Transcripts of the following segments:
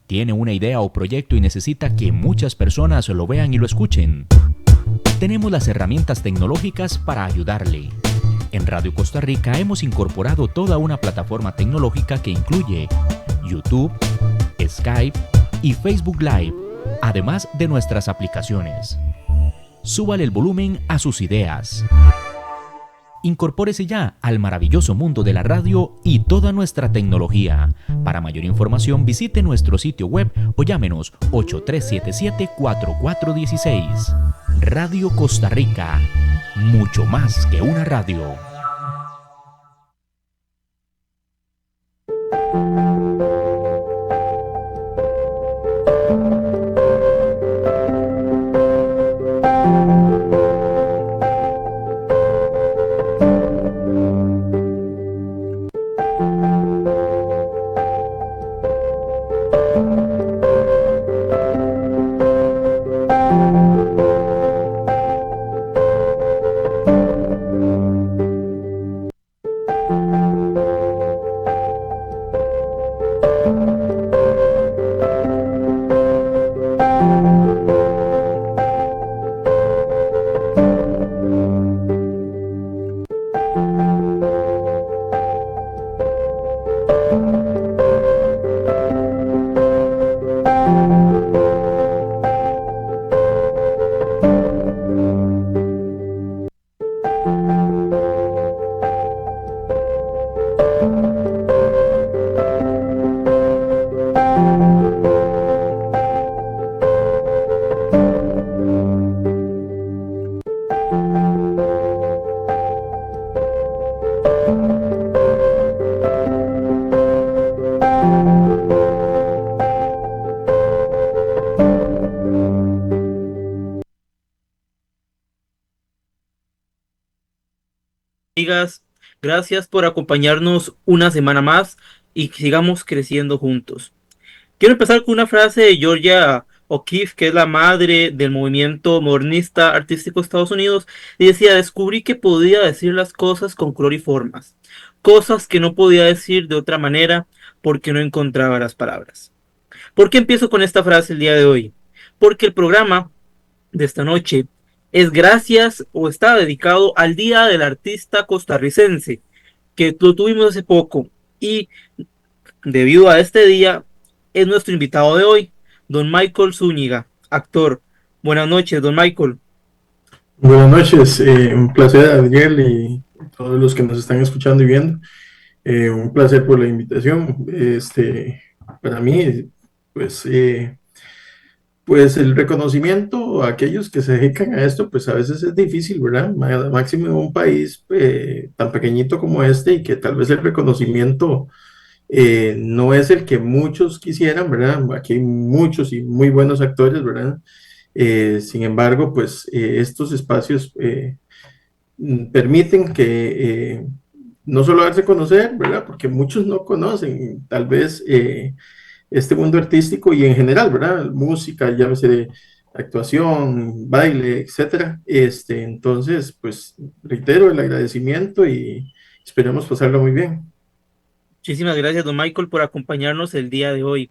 ¿Tiene una idea o proyecto y necesita que muchas personas lo vean y lo escuchen? Tenemos las herramientas tecnológicas para ayudarle. En Radio Costa Rica hemos incorporado toda una plataforma tecnológica que incluye YouTube, Skype y Facebook Live, además de nuestras aplicaciones. Súbale el volumen a sus ideas. Incorpórese ya al maravilloso mundo de la radio y toda nuestra tecnología. Para mayor información visite nuestro sitio web o llámenos 8377-4416. Radio Costa Rica, mucho más que una radio. Amigas, gracias por acompañarnos una semana más y sigamos creciendo juntos. Quiero empezar con una frase de Georgia O'Keeffe, que es la madre del movimiento modernista artístico de Estados Unidos, y decía: descubrí que podía decir las cosas con color y formas, cosas que no podía decir de otra manera porque no encontraba las palabras. ¿Por qué empiezo con esta frase el día de hoy? Porque el programa de esta noche es gracias o está dedicado al Día del Artista Costarricense, que lo tuvimos hace poco, y debido a este día es nuestro invitado de hoy, don Michael Zúñiga, actor. Buenas noches, don Michael. Buenas noches, un placer, Adriel, y todos los que nos están escuchando y viendo. Un placer por la invitación. Para mí, pues, pues el reconocimiento a aquellos que se dedican a esto, pues a veces es difícil, ¿verdad? Máximo en un país tan pequeñito como este, y que tal vez el reconocimiento no es el que muchos quisieran, ¿verdad? Aquí hay muchos y muy buenos actores, ¿verdad? Sin embargo, pues estos espacios permiten que no solo darse a conocer, ¿verdad? Porque muchos no conocen tal vez este mundo artístico y en general, ¿verdad? Música, llámese de actuación, baile, etcétera. Entonces, pues reitero el agradecimiento y esperemos pasarlo muy bien. Muchísimas gracias, don Michael, por acompañarnos el día de hoy.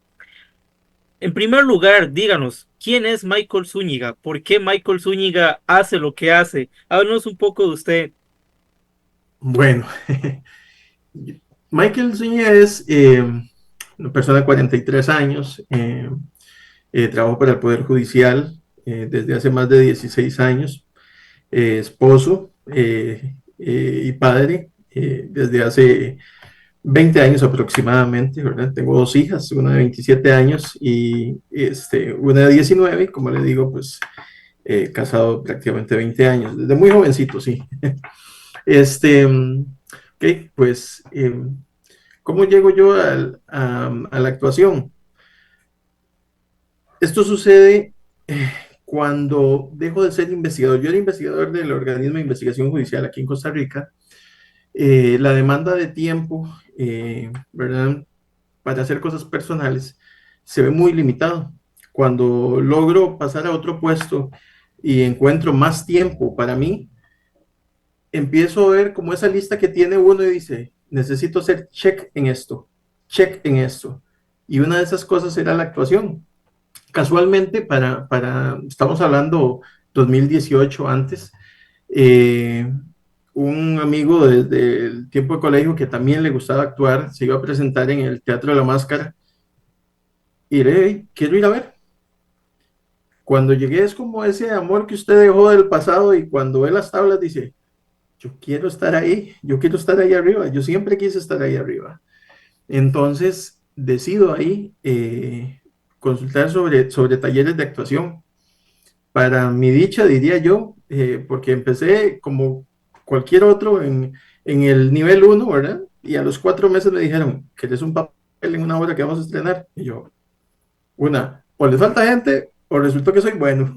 En primer lugar, díganos, ¿quién es Michael Zúñiga? ¿Por qué Michael Zúñiga hace lo que hace? Háblanos un poco de usted. Bueno, Michael Zúñiga es una persona de 43 años, trabajo para el Poder Judicial desde hace más de 16 años, esposo y padre desde hace 20 años aproximadamente, ¿verdad? Tengo dos hijas, una de 27 años y una de 19, como le digo, pues casado prácticamente 20 años, desde muy jovencito, sí. Este, ok, pues, ¿cómo llego yo a la actuación? Esto sucede cuando dejo de ser investigador. Yo era investigador del organismo de investigación judicial aquí en Costa Rica. La demanda de tiempo, ¿verdad? Para hacer cosas personales se ve muy limitado. Cuando logro pasar a otro puesto y encuentro más tiempo para mí, empiezo a ver como esa lista que tiene uno y dice, necesito hacer check en esto, check en esto. y una de esas cosas era la actuación. Casualmente, estamos hablando 2018 antes, eh, un amigo desde el tiempo de colegio que también le gustaba actuar, se iba a presentar en el Teatro de la Máscara, y le quiero ir a ver. Cuando llegué es como ese amor que usted dejó del pasado y cuando ve las tablas dice, yo quiero estar ahí, yo quiero estar ahí arriba, yo siempre quise estar ahí arriba. Entonces decido ahí consultar sobre talleres de actuación. Para mi dicha, diría yo, porque empecé como cualquier otro en el nivel uno, ¿verdad? Y a los 4 meses me dijeron, ¿querés un papel en una obra que vamos a estrenar? Y yo, o les falta gente o resultó que soy bueno.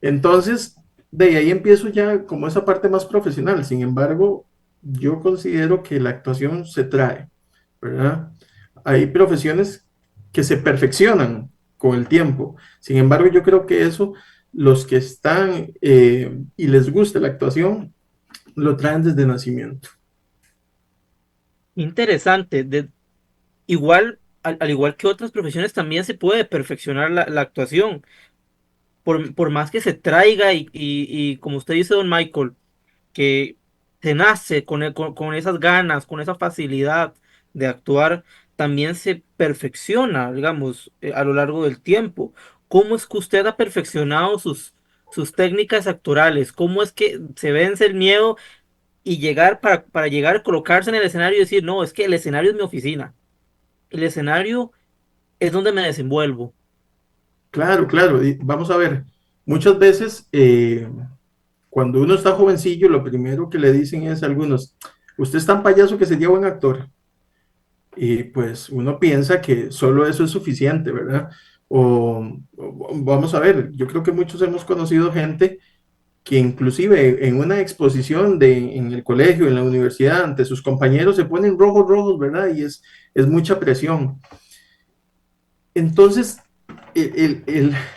Entonces, de ahí empiezo ya como esa parte más profesional. Sin embargo, yo considero que la actuación se trae, ¿verdad? Hay profesiones que se perfeccionan con el tiempo. Sin embargo, yo creo que eso, los que están y les gusta la actuación, lo traen desde nacimiento. Interesante. Igual, al igual que otras profesiones, también se puede perfeccionar la actuación. Por más que se traiga y como usted dice, don Michael, que se nace con esas ganas, con esa facilidad de actuar, también se perfecciona, digamos, a lo largo del tiempo. ¿Cómo es que usted ha perfeccionado sus técnicas actorales? ¿Cómo es que se vence el miedo y llegar para llegar, colocarse en el escenario y decir, no, es que el escenario es mi oficina, el escenario es donde me desenvuelvo? Claro, claro. Y vamos a ver, muchas veces cuando uno está jovencillo, lo primero que le dicen es a algunos, usted es tan payaso que sería buen actor. Y pues uno piensa que solo eso es suficiente, ¿verdad? Vamos a ver, yo creo que muchos hemos conocido gente que inclusive en una exposición en el colegio, en la universidad, ante sus compañeros se ponen rojos, rojos, ¿verdad? Y es mucha presión. Entonces,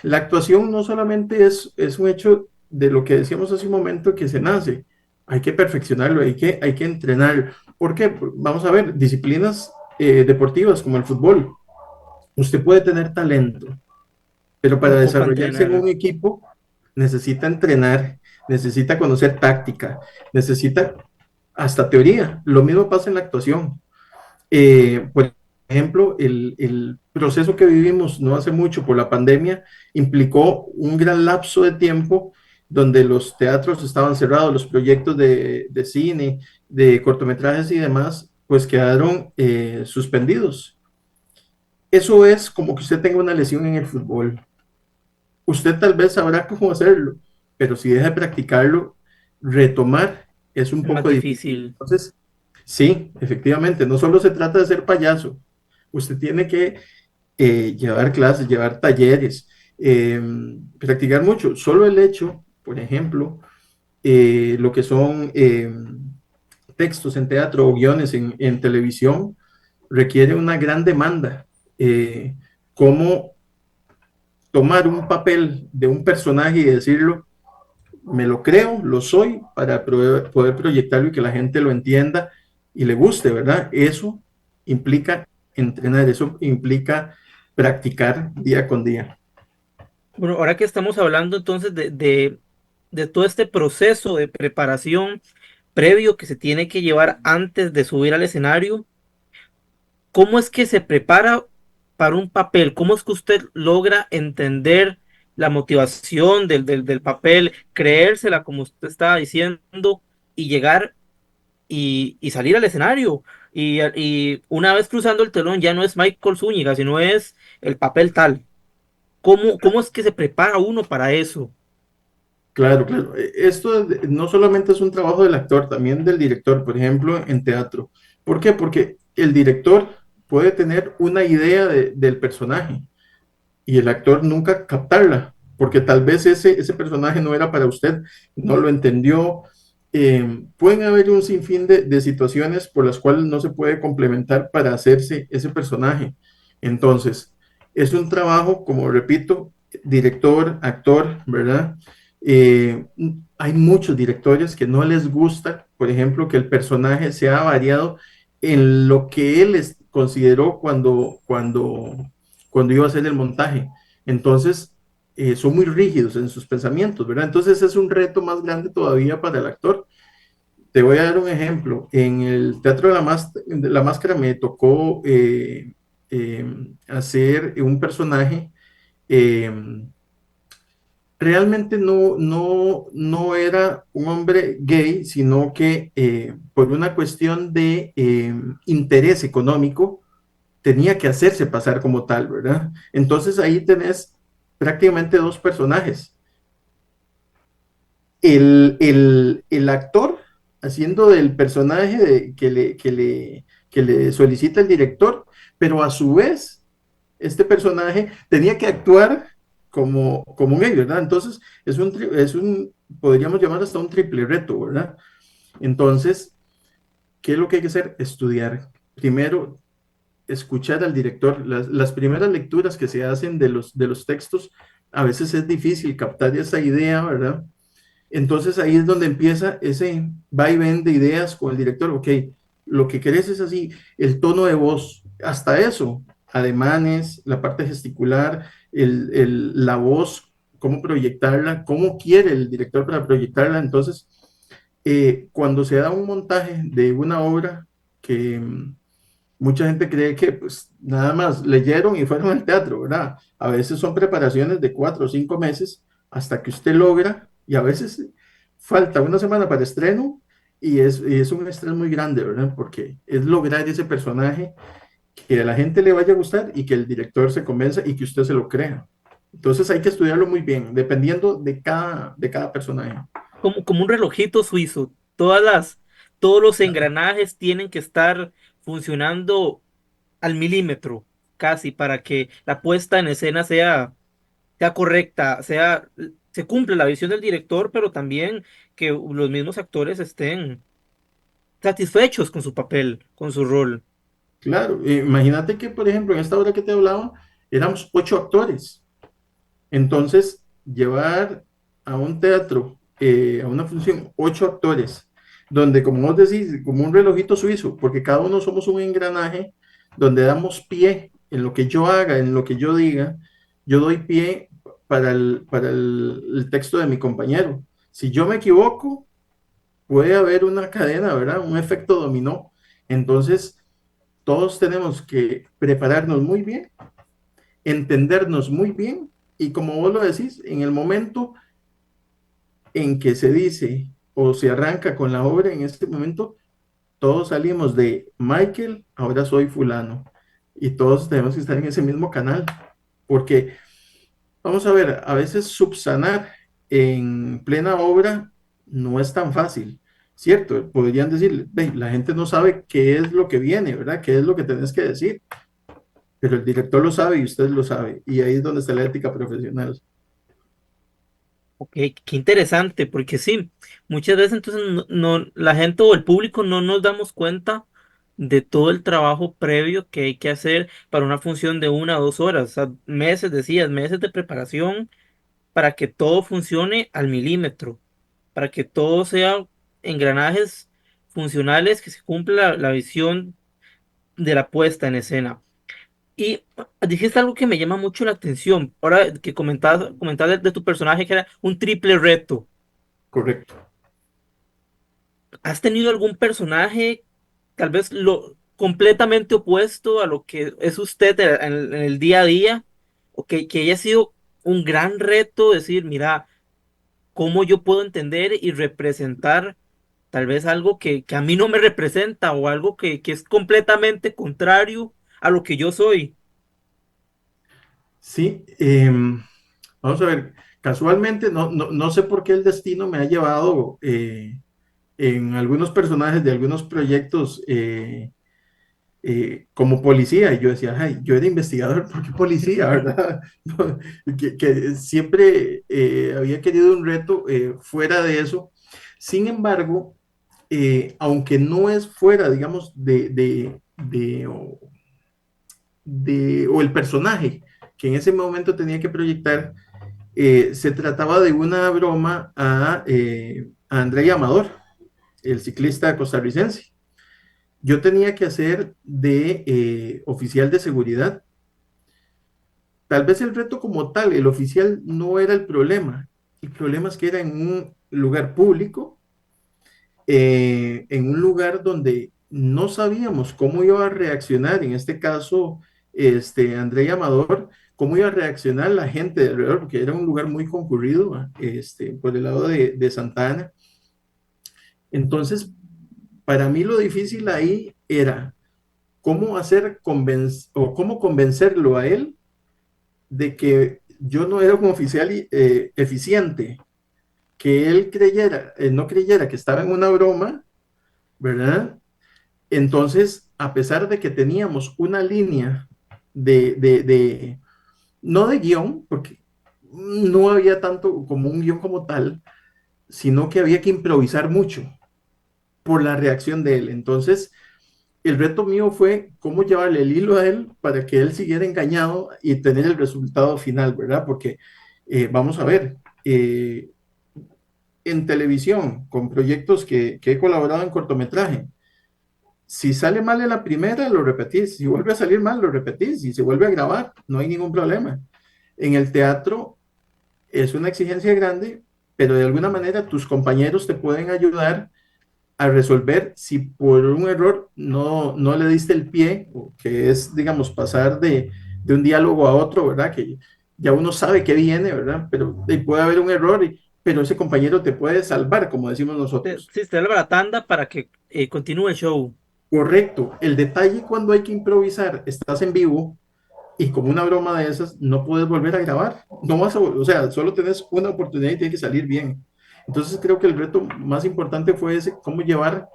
la actuación no solamente es un hecho de lo que decíamos hace un momento que se nace, hay que perfeccionarlo, hay que entrenar. ¿Por qué? Vamos a ver, disciplinas deportivas como el fútbol. Usted puede tener talento, pero para Ocupa desarrollarse en entrenar. un equipo necesita entrenar, necesita conocer táctica, necesita hasta teoría. Lo mismo pasa en la actuación. Por ejemplo, el proceso que vivimos no hace mucho por la pandemia implicó un gran lapso de tiempo donde los teatros estaban cerrados, los proyectos de cine, de cortometrajes y demás, pues quedaron suspendidos. Eso es como que usted tenga una lesión en el fútbol. Usted tal vez sabrá cómo hacerlo, pero si deja de practicarlo, retomar es un Es más poco difícil. difícil. Entonces, sí, efectivamente, no solo se trata de ser payaso, usted tiene que llevar clases, llevar talleres, practicar mucho. Solo el hecho, por ejemplo, lo que son textos en teatro o guiones en televisión, requiere una gran demanda. Cómo tomar un papel de un personaje y decirlo, me lo creo, lo soy, para poder proyectarlo y que la gente lo entienda y le guste, ¿verdad? Eso implica entrenar, eso implica practicar día con día. Bueno, ahora que estamos hablando entonces de todo este proceso de preparación previo que se tiene que llevar antes de subir al escenario, ¿cómo es que se prepara para un papel? ¿Cómo es que usted logra entender la motivación del papel, creérsela como usted estaba diciendo y llegar y salir al escenario? Y una vez cruzando el telón ya no es Michael Zúñiga, sino es el papel tal. ¿Cómo es que se prepara uno para eso? Claro, claro. Esto no solamente es un trabajo del actor, también del director, por ejemplo, en teatro. ¿Por qué? Porque el director puede tener una idea del personaje y el actor nunca captarla, porque tal vez ese personaje no era para usted, no lo entendió. Pueden haber un sinfín de situaciones por las cuales no se puede complementar para hacerse ese personaje. Entonces, es un trabajo, como repito, director, actor, ¿verdad? Eh, Hay muchos directores que no les gusta, por ejemplo, que el personaje sea variado en lo que él consideró cuando iba a hacer el montaje. Entonces, son muy rígidos en sus pensamientos, ¿verdad? Entonces es un reto más grande todavía para el actor. Te voy a dar un ejemplo. En el Teatro de la Máscara me tocó hacer un personaje. eh, Realmente no era un hombre gay, sino que por una cuestión de interés económico tenía que hacerse pasar como tal, ¿verdad? Entonces ahí tenés prácticamente dos personajes. El actor haciendo del personaje que le solicita el director, pero a su vez este personaje tenía que actuar como un gay, ¿verdad? Entonces podríamos llamar hasta un triple reto, ¿verdad? Entonces, ¿qué es lo que hay que hacer? Estudiar. Primero, escuchar al director. Las primeras lecturas que se hacen de los textos, a veces es difícil captar esa idea, ¿verdad? Entonces ahí es donde empieza ese va y ven de ideas con el director. Ok, lo que querés es así, el tono de voz, hasta eso, ademanes, la parte gesticular, la voz, cómo proyectarla, cómo quiere el director para proyectarla. Entonces, cuando se da un montaje de una obra que mucha gente cree que pues nada más leyeron y fueron al teatro, ¿verdad? A veces son preparaciones de 4 o 5 meses hasta que usted logra, y a veces falta una semana para estreno y es un estrés muy grande, ¿verdad? Porque es lograr ese personaje que a la gente le vaya a gustar y que el director se convenza y que usted se lo crea. Entonces hay que estudiarlo muy bien, dependiendo de cada personaje. Como un relojito suizo. Todos los engranajes tienen que estar funcionando al milímetro, casi, para que la puesta en escena sea correcta, se cumple la visión del director, pero también que los mismos actores estén satisfechos con su papel, con su rol. Claro, imagínate que, por ejemplo, en esta obra que te hablaba, éramos 8 actores. Entonces, llevar a un teatro, a una función, 8 actores, donde, como vos decís, como un relojito suizo, porque cada uno somos un engranaje, donde damos pie en lo que yo haga, en lo que yo diga, yo doy pie el texto de mi compañero. Si yo me equivoco, puede haber una cadena, ¿verdad? Un efecto dominó. Entonces, todos tenemos que prepararnos muy bien, entendernos muy bien y como vos lo decís, en el momento en que se dice o se arranca con la obra, en este momento todos salimos de Michael, ahora soy fulano y todos tenemos que estar en ese mismo canal porque vamos a ver, a veces subsanar en plena obra no es tan fácil, ¿cierto? Podrían decir, la gente no sabe qué es lo que viene, ¿verdad? ¿Qué es lo que tenés que decir? Pero el director lo sabe y usted lo sabe. Y ahí es donde está la ética profesional. Ok, qué interesante, porque sí, muchas veces entonces la gente o el público no nos damos cuenta de todo el trabajo previo que hay que hacer para una función de 1 o 2 horas, o sea, meses, decías, meses de preparación para que todo funcione al milímetro, para que todo sea engranajes funcionales, que se cumpla la visión de la puesta en escena. Y dijiste algo que me llama mucho la atención, ahora que comentabas de tu personaje que era un triple reto. Correcto. ¿Has tenido algún personaje, tal vez lo completamente opuesto a lo que es usted en el día a día, o que haya sido un gran reto decir, mira, cómo yo puedo entender y representar tal vez algo que a mí no me representa o algo que es completamente contrario a lo que yo soy? Sí, vamos a ver, casualmente no sé por qué el destino me ha llevado en algunos personajes de algunos proyectos como policía. Y yo decía, ay, yo era investigador, ¿por qué policía, verdad? Que siempre había querido un reto fuera de eso. Sin embargo, aunque no es fuera, digamos, o el personaje que en ese momento tenía que proyectar, se trataba de una broma a André Amador, el ciclista costarricense. yo tenía que hacer de oficial de seguridad. Tal vez el reto como tal, el oficial no era el problema es que era en un lugar público, en un lugar donde no sabíamos cómo iba a reaccionar, en este caso, André Amador, cómo iba a reaccionar la gente de alrededor, porque era un lugar muy concurrido, por el lado de Santa Ana. Entonces, para mí lo difícil ahí era cómo o cómo convencerlo a él de que yo no era un oficial eficiente, que él no creyera que estaba en una broma, ¿verdad? Entonces, a pesar de que teníamos una línea no de guión, porque no había tanto como un guión como tal, sino que había que improvisar mucho por la reacción de él. Entonces, el reto mío fue cómo llevarle el hilo a él para que él siguiera engañado y tener el resultado final, ¿verdad? Porque vamos a ver, en televisión, con proyectos que he colaborado en cortometraje, si sale mal en la primera, lo repetís. Si vuelve a salir mal, lo repetís. Si se vuelve a grabar, no hay ningún problema. En el teatro es una exigencia grande, pero de alguna manera tus compañeros te pueden ayudar a resolver si por un error no le diste el pie, que es, digamos, pasar de un diálogo a otro, ¿verdad? Que ya uno sabe que viene, ¿verdad? Pero puede haber un error, pero ese compañero te puede salvar, como decimos nosotros. Sí, te da la tanda para que continúe el show. Correcto. El detalle cuando hay que improvisar, estás en vivo y como una broma de esas, no puedes volver a grabar. No vas a, o sea, solo tenés una oportunidad y tiene que salir bien. Entonces creo que el reto más importante fue ese, cómo llevar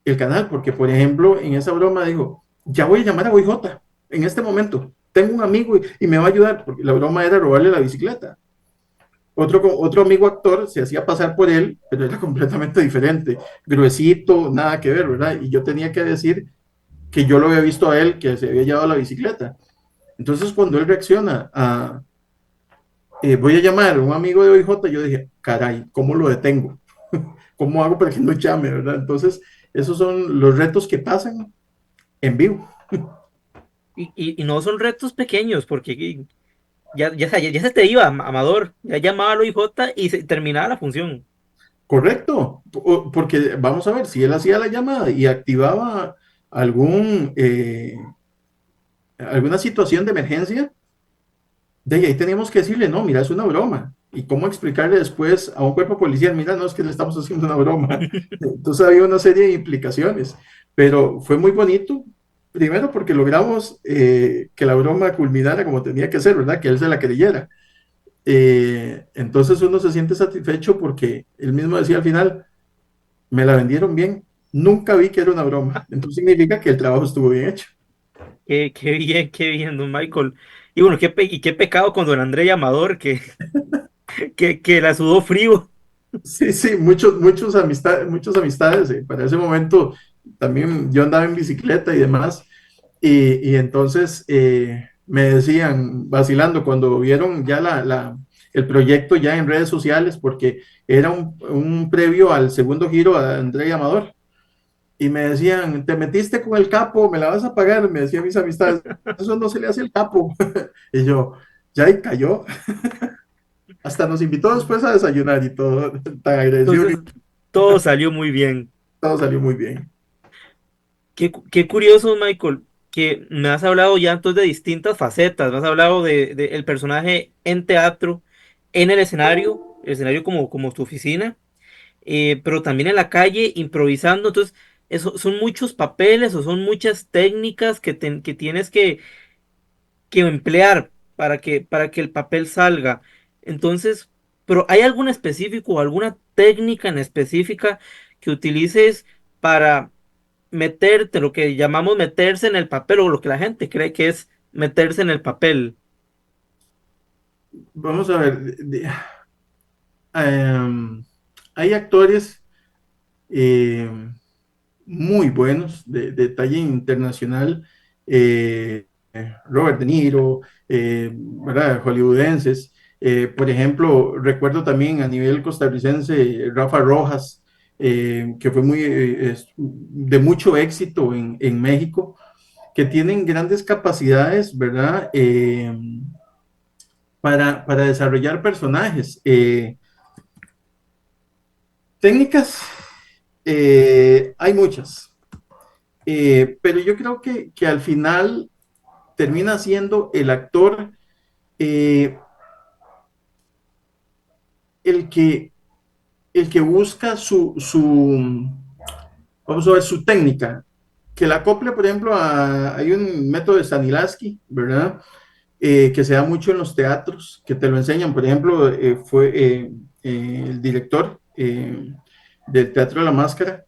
el canal, porque por ejemplo, en esa broma dijo, ya voy a llamar a OIJ en este momento. Tengo un amigo y me va a ayudar, porque la broma era robarle la bicicleta. Otro amigo actor se hacía pasar por él, pero era completamente diferente, gruesito, nada que ver, ¿verdad? Y yo tenía que decir que yo lo había visto a él, que se había llevado la bicicleta. Entonces, cuando él reacciona a, voy a llamar a un amigo de OIJ, yo dije, caray, ¿cómo lo detengo? ¿Cómo hago para que no llame, verdad? Entonces, esos son los retos que pasan en vivo. Y no son retos pequeños, porque ya se te iba, Amador. Ya llamaba al OIJ y se terminaba la función. Correcto, porque vamos a ver, si él hacía la llamada y activaba algún, alguna situación de emergencia, de ahí teníamos que decirle, no, mira, es una broma. ¿Y cómo explicarle después a un cuerpo policial, mira, no es que le estamos haciendo una broma? Entonces había una serie de implicaciones, pero fue muy bonito, primero porque logramos que la broma culminara como tenía que ser, ¿verdad? Que él se la creyera. Entonces uno se siente satisfecho porque él mismo decía al final, me la vendieron bien, nunca vi que era una broma. Entonces significa que el trabajo estuvo bien hecho. Qué bien, don Michael. Y bueno, qué pecado con don André Amador, que la sudó frío. Sí, sí, muchas amistades. Para ese momento también yo andaba en bicicleta y demás. Y entonces me decían, vacilando, cuando vieron ya el proyecto ya en redes sociales, porque era un previo al segundo giro a André Amador. Y me decían, te metiste con el capo, me la vas a pagar, me decían mis amistades, eso no se le hace el capo. Y yo, ya y cayó. Hasta nos invitó después a desayunar y todo, tan agradecido, y Entonces, todo salió muy bien. todo salió muy bien. Qué curioso, Michael, que me has hablado ya entonces de distintas facetas. Me has hablado de el personaje en teatro, en el escenario como tu oficina, pero también en la calle, improvisando. Entonces, son muchos papeles o son muchas técnicas que tienes que emplear para que el papel salga. Entonces, pero ¿hay algún específico, alguna técnica en específica que utilices para meterte, lo que llamamos meterse en el papel o lo que la gente cree que es meterse en el papel? Vamos a ver, hay actores eh, muy buenos, de talla internacional, Robert De Niro, ¿verdad? Hollywoodenses. Por ejemplo, recuerdo también a nivel costarricense, Rafa Rojas, que fue de mucho éxito en México, que tienen grandes capacidades, ¿verdad? Para desarrollar personajes. Técnicas, hay muchas, pero yo creo que al final termina siendo el actor eh, el que, el que busca vamos a ver, su técnica, que la acople, por ejemplo, hay un método de Stanislavski, ¿verdad? Que se da mucho en los teatros, que te lo enseñan. Por ejemplo, fue el director del Teatro de la Máscara,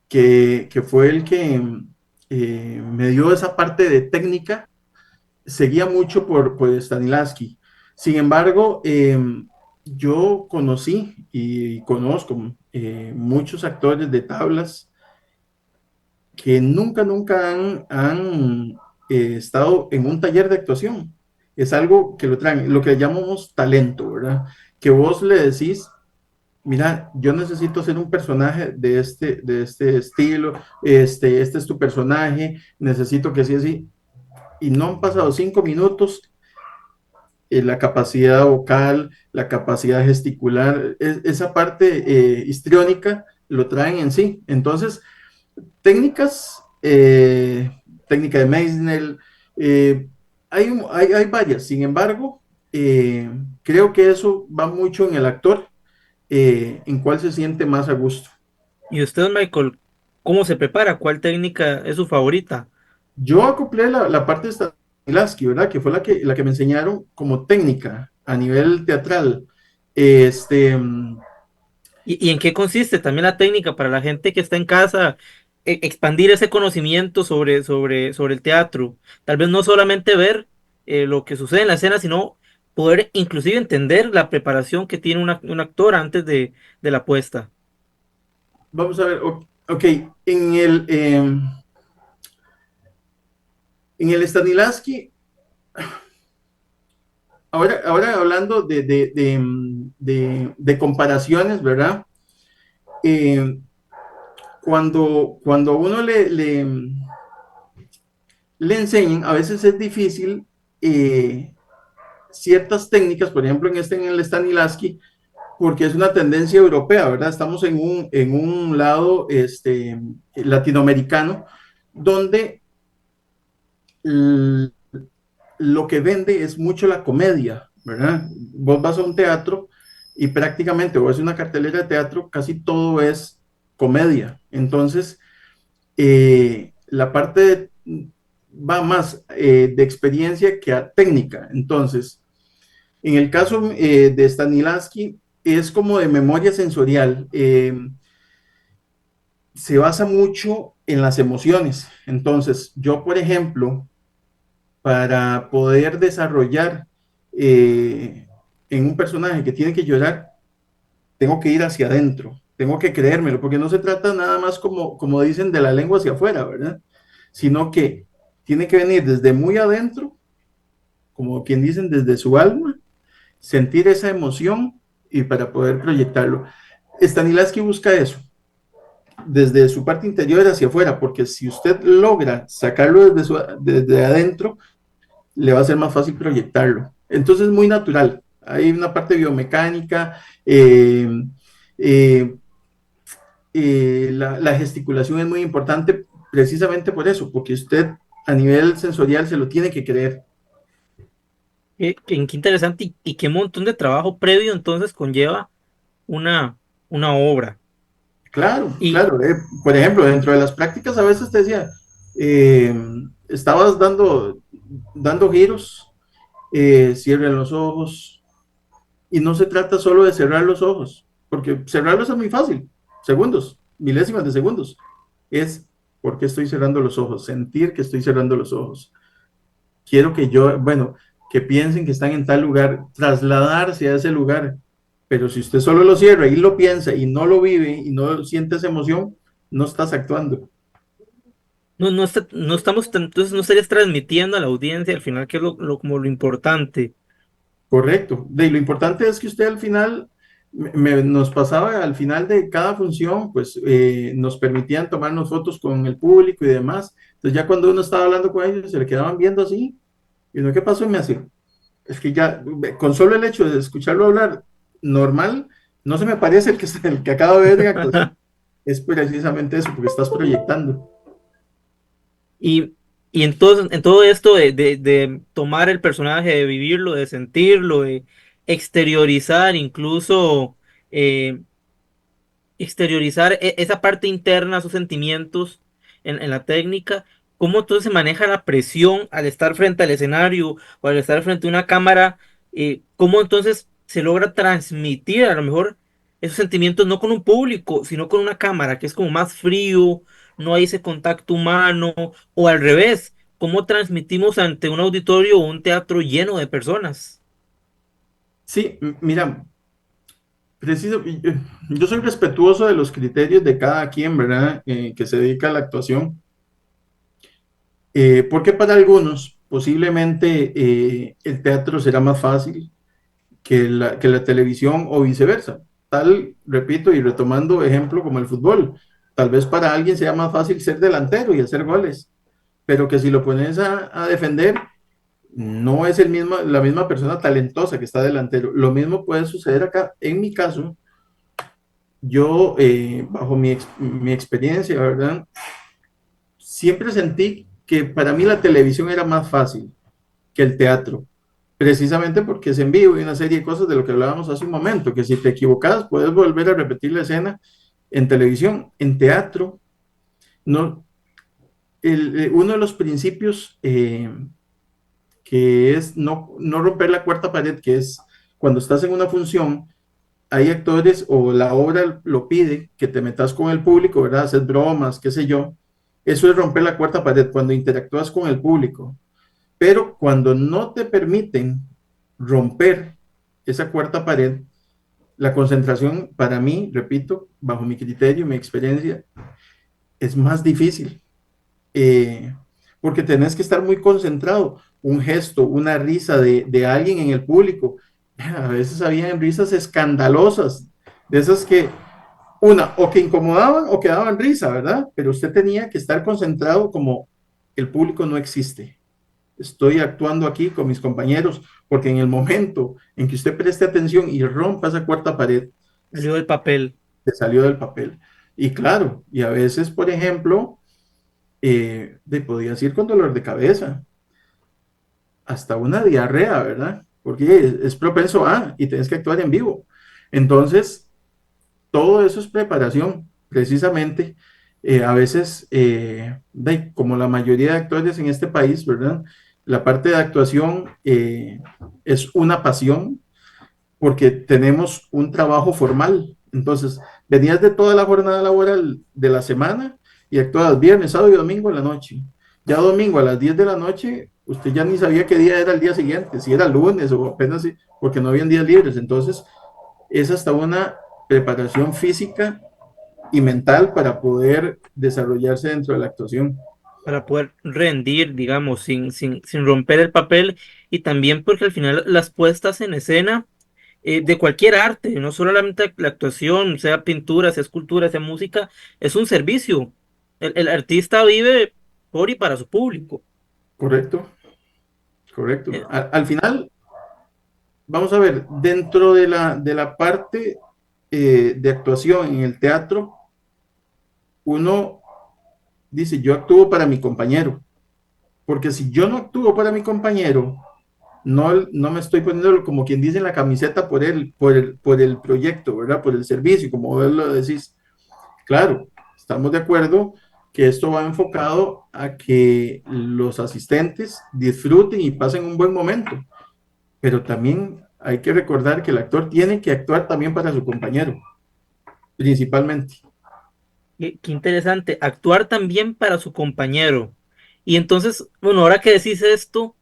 que fue el que me dio esa parte de técnica, seguía mucho por Stanislavski. Sin embargo, yo conocí y conozco muchos actores de tablas que nunca han estado en un taller de actuación. Es algo que lo traen, lo que llamamos talento, ¿verdad? Que vos le decís, mira, yo necesito ser un personaje de este estilo, este es tu personaje, necesito que sea así. Y no han pasado 5 minutos, la capacidad vocal, la capacidad gesticular, esa parte histriónica lo traen en sí. Entonces, técnicas, técnica de Meissner, hay varias. Sin embargo, creo que eso va mucho en el actor, en cuál se siente más a gusto. ¿Y usted, Michael, cómo se prepara? ¿Cuál técnica es su favorita? Yo acoplé la parte de Stanislavski, ¿verdad? Que fue la que me enseñaron como técnica a nivel teatral. Este, ¿Y en qué consiste también la técnica para la gente que está en casa? Expandir ese conocimiento sobre el teatro. Tal vez no solamente ver lo que sucede en la escena, sino poder inclusive entender la preparación que tiene un actor antes de la puesta. vamos a ver, ok, en el Stanislavski, ahora hablando de comparaciones, ¿verdad? Eh, cuando uno le enseñan, a veces es difícil ciertas técnicas, por ejemplo, en el Stanislavski, porque es una tendencia europea, ¿verdad? Estamos en un lado latinoamericano, donde lo que vende es mucho la comedia, ¿verdad? Vos vas a un teatro y prácticamente, o es una cartelera de teatro, casi todo es comedia. Entonces, la parte va más de experiencia que a técnica. Entonces, en el caso de Stanislavski, es como de memoria sensorial. Se basa mucho en las emociones. Entonces, yo, por ejemplo, para poder desarrollar en un personaje que tiene que llorar, tengo que ir hacia adentro, tengo que creérmelo, porque no se trata nada más como dicen de la lengua hacia afuera, ¿verdad? Sino que tiene que venir desde muy adentro, como quien dicen, desde su alma, sentir esa emoción y para poder proyectarlo. Stanislavski busca eso, desde su parte interior hacia afuera, porque si usted logra sacarlo desde adentro, le va a ser más fácil proyectarlo. Entonces es muy natural. Hay una parte biomecánica, eh, la gesticulación es muy importante precisamente por eso, porque usted a nivel sensorial se lo tiene que creer. Qué interesante y qué montón de trabajo previo entonces conlleva una, una obra. Claro, Y, claro. Por ejemplo, dentro de las prácticas a veces te decía, eh, estabas dando giros, cierren los ojos, y no se trata solo de cerrar los ojos, porque cerrarlos es muy fácil, segundos, milésimas de segundos. Es porque estoy cerrando los ojos, sentir que estoy cerrando los ojos. Quiero bueno, que piensen que están en tal lugar, trasladarse a ese lugar. Pero si usted solo lo cierra y lo piensa y no lo vive y no siente esa emoción, no estás actuando. no estamos, entonces no estarías transmitiendo a la audiencia al final, que es como lo importante. Correcto. Lo importante es que usted al final nos pasaba al final de cada función, pues nos permitían tomarnos fotos con el público y demás. Entonces ya cuando uno estaba hablando con ellos, se le quedaban viendo así, y uno, ¿qué pasó? Y me hacía, es que ya, con solo el hecho de escucharlo hablar normal, no se me parece el que acabo de ver en actuación. Es precisamente eso, porque estás proyectando. Y, y en todo esto de tomar el personaje, de vivirlo, de sentirlo, de exteriorizar, incluso eh, exteriorizar esa parte interna, sus sentimientos en la técnica, cómo entonces se maneja la presión al estar frente al escenario o al estar frente a una cámara, cómo entonces se logra transmitir a lo mejor esos sentimientos no con un público, sino con una cámara, que es como más frío, no hay ese contacto humano, o al revés, cómo transmitimos ante un auditorio o un teatro lleno de personas. Sí, mira, preciso, yo soy respetuoso de los criterios de cada quien, ¿verdad? Que se dedica a la actuación. Porque para algunos posiblemente el teatro será más fácil que la televisión o viceversa. Tal, repito, y retomando ejemplo como el fútbol, tal vez para alguien sea más fácil ser delantero y hacer goles, pero que si lo pones a defender, no es la misma persona talentosa que está delantero. Lo mismo puede suceder acá. En mi caso, yo, bajo mi experiencia, ¿verdad? Siempre sentí que para mí la televisión era más fácil que el teatro, precisamente porque es en vivo y una serie de cosas de lo que hablábamos hace un momento, que si te equivocas puedes volver a repetir la escena en televisión. En teatro, no, uno de los principios que es no romper la cuarta pared, que es cuando estás en una función, hay actores o la obra lo pide que te metas con el público, ¿verdad? Hacer bromas, qué sé yo. Eso es romper la cuarta pared cuando interactúas con el público. Pero cuando no te permiten romper esa cuarta pared, la concentración para mí, repito, bajo mi criterio, mi experiencia, es más difícil. Eh, Porque tenés que estar muy concentrado. Un gesto, una risa de alguien en el público. A veces habían risas escandalosas, de esas que o que incomodaban o que daban risa, ¿verdad? Pero usted tenía que estar concentrado como el público no existe. Estoy actuando aquí con mis compañeros, porque en el momento en que usted preste atención y rompa esa cuarta pared, Salió del papel. se salió del papel. Y claro, y a veces, por ejemplo, podías ir con dolor de cabeza, hasta una diarrea, ¿verdad? Porque es propenso a, y tienes que actuar en vivo. Entonces, todo eso es preparación, precisamente. A veces, como la mayoría de actores en este país, ¿verdad? La parte de actuación es una pasión porque tenemos un trabajo formal. Entonces, venías de toda la jornada laboral de la semana y actuabas viernes, sábado y domingo en la noche. Ya domingo a las 10 de la noche, usted ya ni sabía qué día era el día siguiente, si era lunes o apenas, porque no habían días libres. Entonces, es hasta una preparación física y mental para poder desarrollarse dentro de la actuación. Para poder rendir, digamos, sin romper el papel y también porque al final las puestas en escena de cualquier arte, no solamente la actuación, sea pintura, sea escultura, sea música, es un servicio. El artista vive por y para su público. ¿Correcto? Correcto. Eh, Al final, vamos a ver, dentro de la parte de actuación en el teatro, uno dice, yo actúo para mi compañero, porque si yo no actúo para mi compañero, no me estoy poniendo como quien dice en la camiseta por el proyecto, ¿verdad? Por el servicio, como vos lo decís. Claro, estamos de acuerdo que esto va enfocado a que los asistentes disfruten y pasen un buen momento, pero también hay que recordar que el actor tiene que actuar también para su compañero, principalmente. qué interesante, actuar también para su compañero. Y entonces, bueno, ahora que decís esto,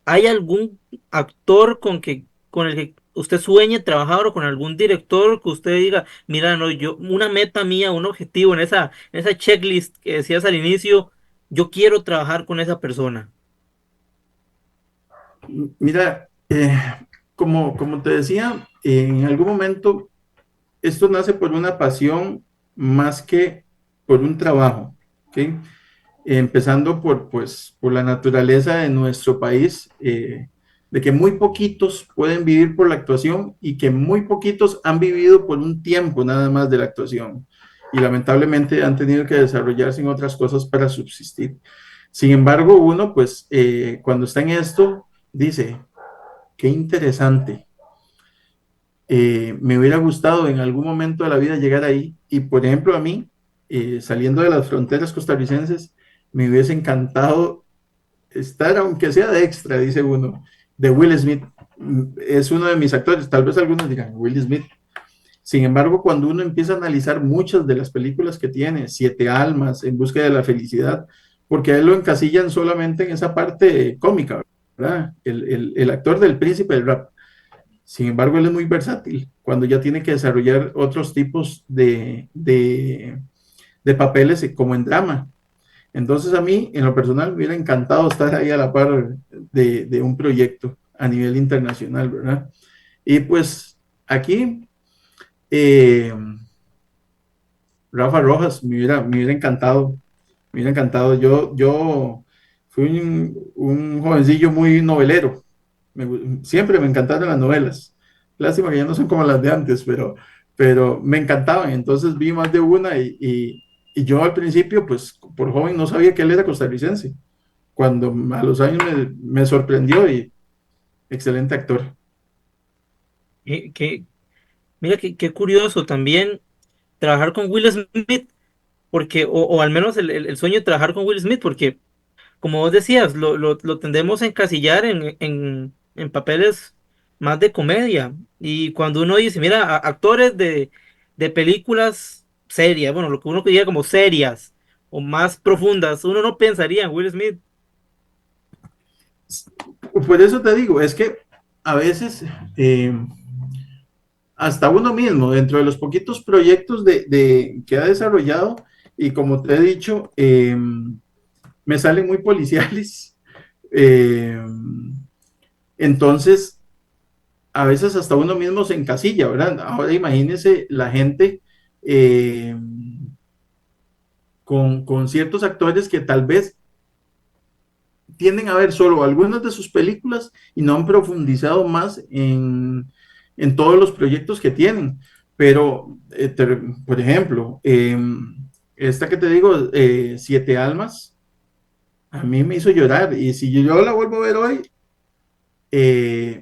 ¿hay algún actor con el que usted sueñe trabajar o con algún director que usted diga, mira, no, yo, una meta mía, un objetivo en esa checklist que decías al inicio, yo quiero trabajar con esa persona? Mira, como te decía, en algún momento esto nace por una pasión más que por un trabajo, ¿okay? Empezando por la naturaleza de nuestro país, de que muy poquitos pueden vivir por la actuación y que muy poquitos han vivido por un tiempo nada más de la actuación y lamentablemente han tenido que desarrollarse en otras cosas para subsistir. Sin embargo, uno pues cuando está en esto dice, qué interesante, me hubiera gustado en algún momento de la vida llegar ahí y por ejemplo a mí, saliendo de las fronteras costarricenses, me hubiese encantado estar, aunque sea de extra, dice uno, de Will Smith. Es uno de mis actores, tal vez algunos digan Will Smith. Sin embargo, cuando uno empieza a analizar muchas de las películas que tiene, Siete Almas, En Busca de la Felicidad, porque a él lo encasillan solamente en esa parte cómica, ¿verdad? El actor del príncipe del rap. Sin embargo, él es muy versátil cuando ya tiene que desarrollar otros tipos de papeles como en drama. Entonces a mí, en lo personal, me hubiera encantado estar ahí a la par de un proyecto a nivel internacional, ¿verdad? Y pues aquí, Rafa Rojas, me hubiera encantado, me hubiera encantado. Yo fui un jovencillo muy novelero, siempre me encantaron las novelas. Lástima que ya no son como las de antes, pero me encantaban. Entonces vi más de una y yo al principio, pues por joven no sabía que él era costarricense. Cuando a los años me sorprendió y excelente actor. Que, mira, qué curioso también trabajar con Will Smith, porque, o al menos el sueño de trabajar con Will Smith, porque, como vos decías, lo tendemos a encasillar en papeles más de comedia. Y cuando uno dice, mira, actores de películas serias, bueno, lo que uno diría como serias o más profundas, uno no pensaría en Will Smith. Por eso te digo, es que a veces hasta uno mismo, dentro de los poquitos proyectos que ha desarrollado, y como te he dicho, me salen muy policiales. Eh, entonces, a veces hasta uno mismo se encasilla, ¿verdad? Ahora imagínese la gente eh, con ciertos actores que tal vez tienden a ver solo algunas de sus películas y no han profundizado más en todos los proyectos que tienen. Pero, por ejemplo, esta que te digo, Siete Almas, a mí me hizo llorar. Y si yo la vuelvo a ver hoy,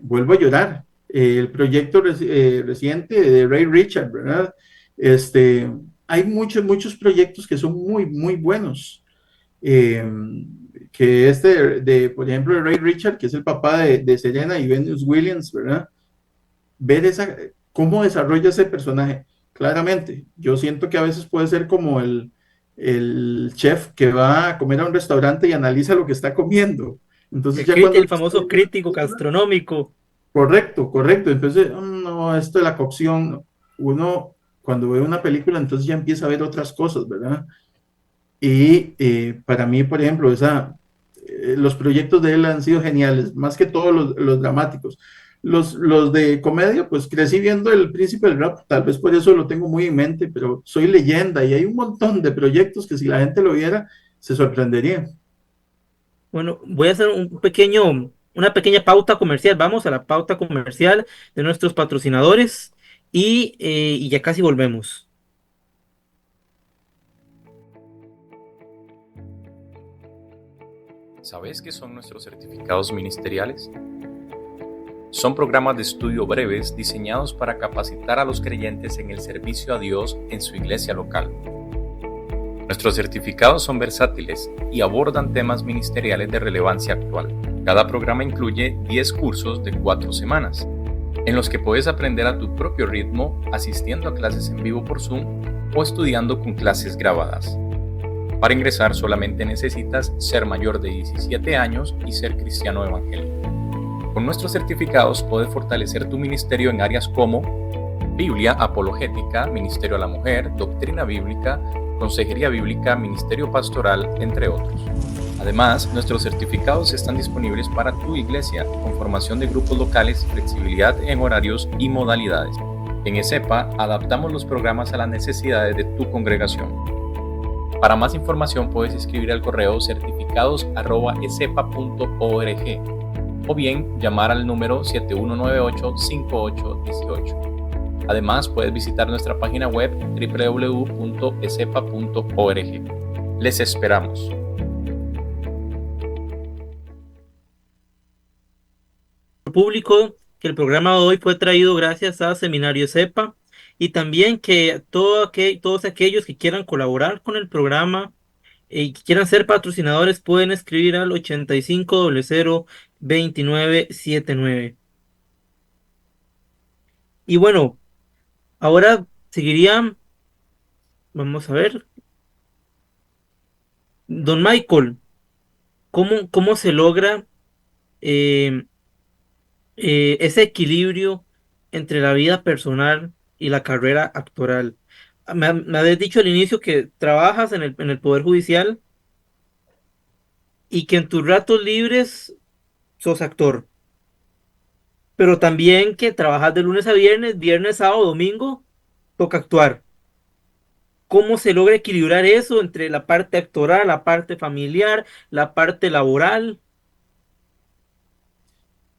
vuelvo a llorar. El proyecto reciente de Ray Richard, ¿verdad? Hay muchos proyectos que son muy buenos. Eh, que por ejemplo, de Ray Richard, que es el papá de Serena y Venus Williams, ¿verdad? Ver cómo desarrolla ese personaje. Claramente, yo siento que a veces puede ser como el chef que va a comer a un restaurante y analiza lo que está comiendo. Entonces ya cuando... El famoso crítico gastronómico. Correcto. Entonces, no, esto de la cocción, uno cuando ve una película, entonces ya empieza a ver otras cosas, ¿verdad? Y para mí, por ejemplo, los proyectos de él han sido geniales, más que todos los dramáticos. Los de comedia, pues crecí viendo El Príncipe del Rap, tal vez por eso lo tengo muy en mente, pero Soy Leyenda y hay un montón de proyectos que si la gente lo viera, se sorprendería. Bueno, voy a hacer una pequeña pauta comercial. Vamos a la pauta comercial de nuestros patrocinadores y ya casi volvemos. ¿Sabes qué son nuestros certificados ministeriales? Son programas de estudio breves diseñados para capacitar a los creyentes en el servicio a Dios en su iglesia local. Nuestros certificados son versátiles y abordan temas ministeriales de relevancia actual. Cada programa incluye 10 cursos de 4 semanas, en los que puedes aprender a tu propio ritmo, asistiendo a clases en vivo por Zoom o estudiando con clases grabadas. Para ingresar solamente necesitas ser mayor de 17 años y ser cristiano evangélico. Con nuestros certificados puedes fortalecer tu ministerio en áreas como Biblia, apologética, ministerio a la mujer, doctrina bíblica, consejería bíblica, ministerio pastoral, entre otros. Además, nuestros certificados están disponibles para tu iglesia, con formación de grupos locales, flexibilidad en horarios y modalidades. En ESEPA adaptamos los programas a las necesidades de tu congregación. Para más información puedes escribir al correo certificados@esepa.org o bien llamar al número 7198-5818. Además, puedes visitar nuestra página web www.esepa.org. Les esperamos. Público, que el programa de hoy fue traído gracias a Seminario CEPA y también que todos aquellos que quieran colaborar con el programa y que quieran ser patrocinadores pueden escribir al 85002979. Y bueno, ahora seguiría, vamos a ver, don Michael, ¿cómo se logra eh, ese equilibrio entre la vida personal y la carrera actoral? Me habías dicho al inicio que trabajas en el Poder Judicial y que en tus ratos libres sos actor, pero también que trabajas de lunes a viernes, viernes, sábado, domingo, toca actuar. ¿Cómo se logra equilibrar eso entre la parte actoral, la parte familiar, la parte laboral?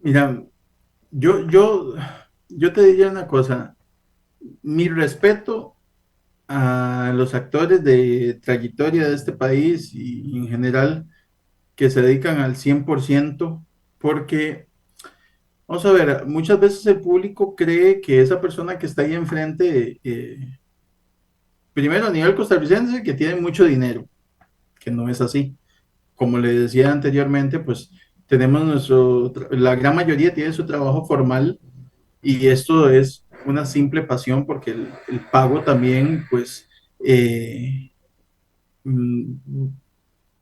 Mira, yo, yo, yo te diría una cosa, mi respeto a los actores de trayectoria de este país y en general que se dedican al 100%, porque, vamos a ver, muchas veces el público cree que esa persona que está ahí enfrente, primero a nivel costarricense, que tiene mucho dinero, que no es así. Como le decía anteriormente, pues tenemos la gran mayoría tiene su trabajo formal y esto es una simple pasión porque el pago también, pues, eh, mm,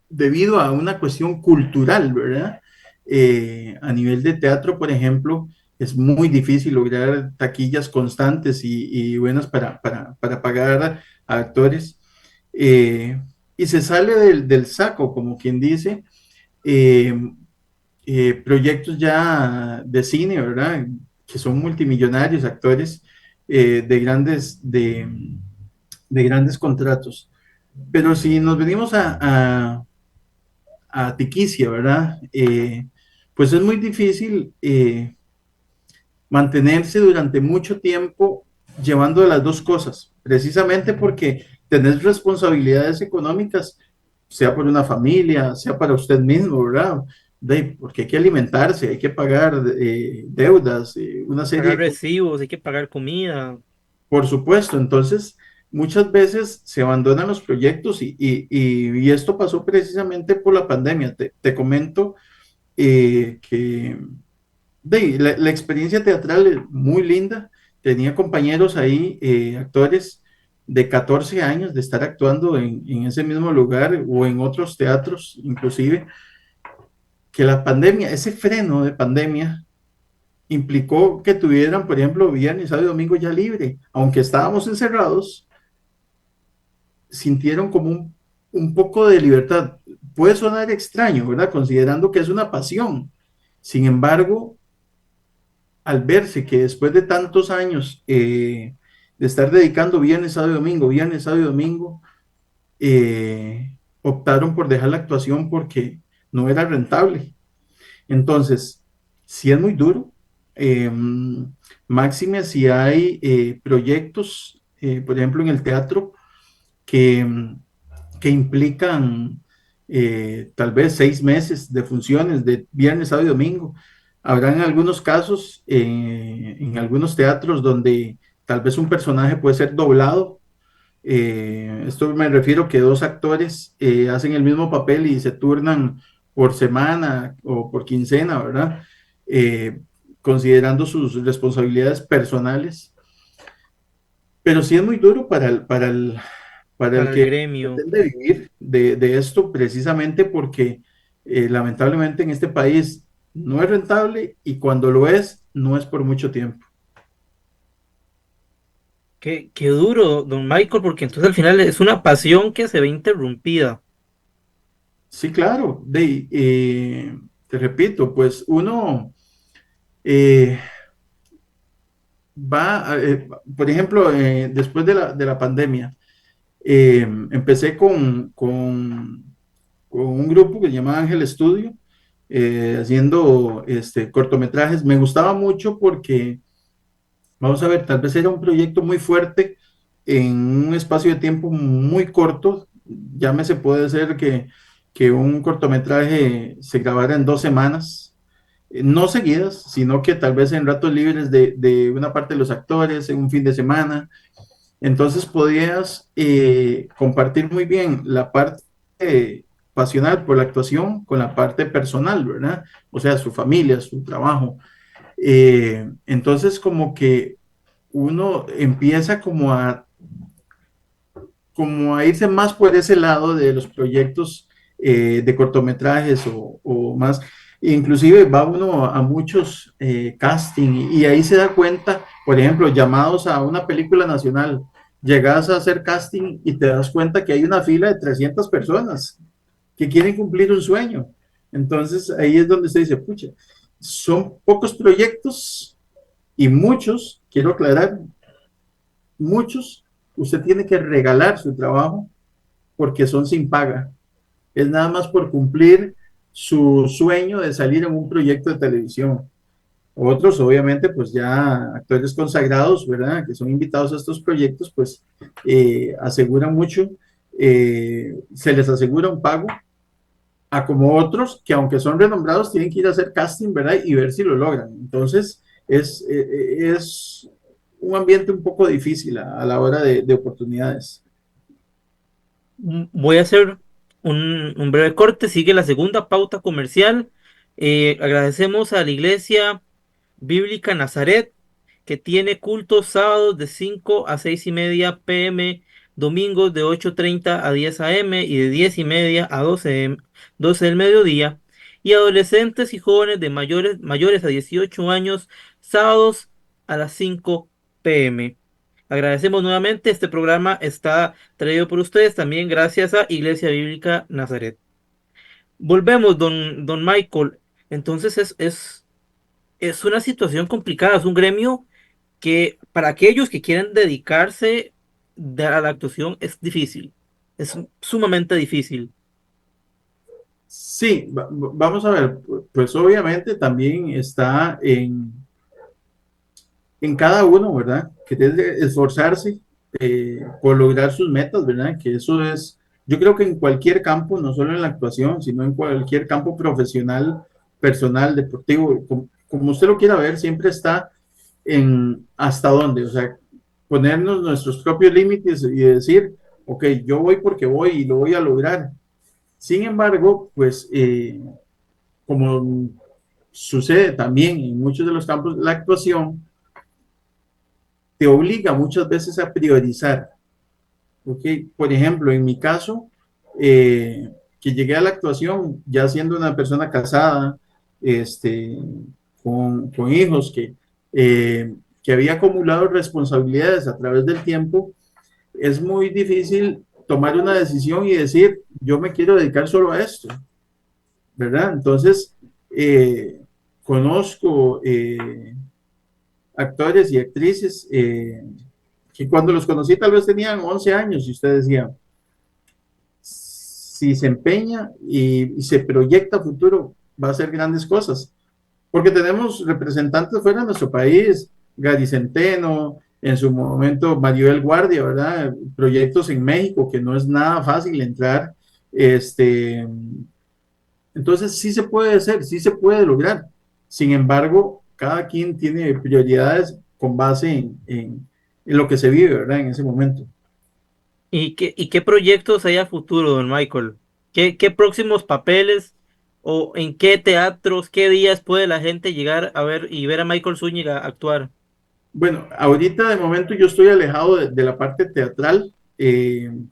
debido a una cuestión cultural, ¿verdad? A nivel de teatro, por ejemplo, es muy difícil lograr taquillas constantes y buenas para pagar a actores. Eh, y se sale del saco, como quien dice, eh, proyectos ya de cine, ¿verdad? Que son multimillonarios, actores de grandes contratos. Pero si nos venimos a Tiquicia, ¿verdad? Pues es muy difícil mantenerse durante mucho tiempo llevando las dos cosas, precisamente porque tenés responsabilidades económicas, sea por una familia, sea para usted mismo, ¿verdad? Porque hay que alimentarse, hay que pagar deudas, una serie Pagar de cosas, recibos, hay que pagar comida. por supuesto. Entonces, muchas veces se abandonan los proyectos y esto pasó precisamente por la pandemia. Te comento que la experiencia teatral es muy linda. Tenía compañeros ahí, actores de 14 años de estar actuando en ese mismo lugar o en otros teatros, inclusive, que la pandemia, ese freno de pandemia, implicó que tuvieran, por ejemplo, viernes, sábado y domingo ya libre. Aunque estábamos encerrados, sintieron como un poco de libertad. Puede sonar extraño, ¿verdad? Considerando que es una pasión. Sin embargo, al verse que después de tantos años de estar dedicando viernes, sábado y domingo, optaron por dejar la actuación porque no era rentable. Entonces, sí es muy duro. Eh, Máxime si hay proyectos, por ejemplo, en el teatro, que, que implican tal vez 6 meses de funciones de viernes, sábado y domingo. Habrán algunos casos en algunos teatros donde tal vez un personaje puede ser doblado. Esto me refiero que dos actores hacen el mismo papel y se turnan por semana o por quincena, ¿verdad? Eh, Considerando sus responsabilidades personales. Pero sí es muy duro para el Para el que gremio. pretende vivir de esto, precisamente porque lamentablemente en este país no es rentable y cuando lo es, no es por mucho tiempo. Qué duro, don Michael, porque entonces al final es una pasión que se ve interrumpida. Sí, claro, te repito, pues uno, eh, por ejemplo, después de la pandemia, empecé con un grupo que se llama Ángel Studio, haciendo cortometrajes. Me gustaba mucho porque, vamos a ver, tal vez era un proyecto muy fuerte en un espacio de tiempo muy corto. Llámese, puede ser que un cortometraje se grabara en 2 semanas, no seguidas, sino que tal vez en ratos libres de una parte de los actores, en un fin de semana. Entonces podías compartir muy bien la parte pasional por la actuación con la parte personal, ¿verdad? O sea, su familia, su trabajo. Entonces como que uno empieza como a irse más por ese lado de los proyectos de cortometrajes o más. Inclusive va uno a muchos casting y ahí se da cuenta, por ejemplo, llamados a una película nacional, llegas a hacer casting y te das cuenta que hay una fila de 300 personas que quieren cumplir un sueño. Entonces ahí es donde se dice, pucha, son pocos proyectos y muchos, quiero aclarar, muchos, usted tiene que regalar su trabajo porque son sin paga. Es nada más por cumplir su sueño de salir en un proyecto de televisión. Otros, obviamente, pues ya actores consagrados, ¿verdad? Que son invitados a estos proyectos, pues aseguran mucho, se les asegura un pago, a como otros que aunque son renombrados tienen que ir a hacer casting, ¿verdad? Y ver si lo logran. Entonces, es un ambiente un poco difícil a la hora de oportunidades. Voy a hacer un breve corte, sigue la segunda pauta comercial. Agradecemos a la Iglesia Bíblica Nazaret, que tiene cultos sábados de 5 a 6:30 p.m., domingos de 8:30 a 10 a.m. y de 10:30 a 12 del mediodía, y adolescentes y jóvenes de mayores a 18 años, sábados a las 5 p.m. Agradecemos nuevamente. Este programa está traído por ustedes también gracias a Iglesia Bíblica Nazaret. Volvemos, don Michael. Entonces es una situación complicada, es un gremio que para aquellos que quieren dedicarse a la actuación es difícil, es sumamente difícil. Sí, vamos a ver, pues obviamente también está en cada uno, ¿verdad? Que tiene que esforzarse por lograr sus metas, ¿verdad? Que eso es, yo creo que en cualquier campo, no solo en la actuación, sino en cualquier campo profesional, personal, deportivo, como usted lo quiera ver, siempre está en hasta dónde, o sea, ponernos nuestros propios límites y decir, ok, yo voy porque voy y lo voy a lograr. Sin embargo, pues como sucede también en muchos de los campos, la actuación te obliga muchas veces a priorizar. ¿Okay? Por ejemplo, en mi caso, que llegué a la actuación ya siendo una persona casada, este, con hijos, que había acumulado responsabilidades a través del tiempo, es muy difícil tomar una decisión y decir, yo me quiero dedicar solo a esto, ¿verdad? Entonces, conozco actores y actrices que cuando los conocí tal vez tenían 11 años y usted decía, si se empeña y se proyecta a futuro, va a hacer grandes cosas. Porque tenemos representantes fuera de nuestro país, Gary Centeno, en su momento Maribel Guardia, ¿verdad? Proyectos en México, que no es nada fácil entrar. Entonces sí se puede hacer, sí se puede lograr. Sin embargo, cada quien tiene prioridades con base en lo que se vive, ¿verdad? En ese momento. ¿Y qué proyectos hay a futuro, don Michael? ¿Qué próximos papeles o en qué teatros, qué días puede la gente llegar a ver y ver a Michael Zúñiga actuar? Bueno, ahorita de momento yo estoy alejado de la parte teatral,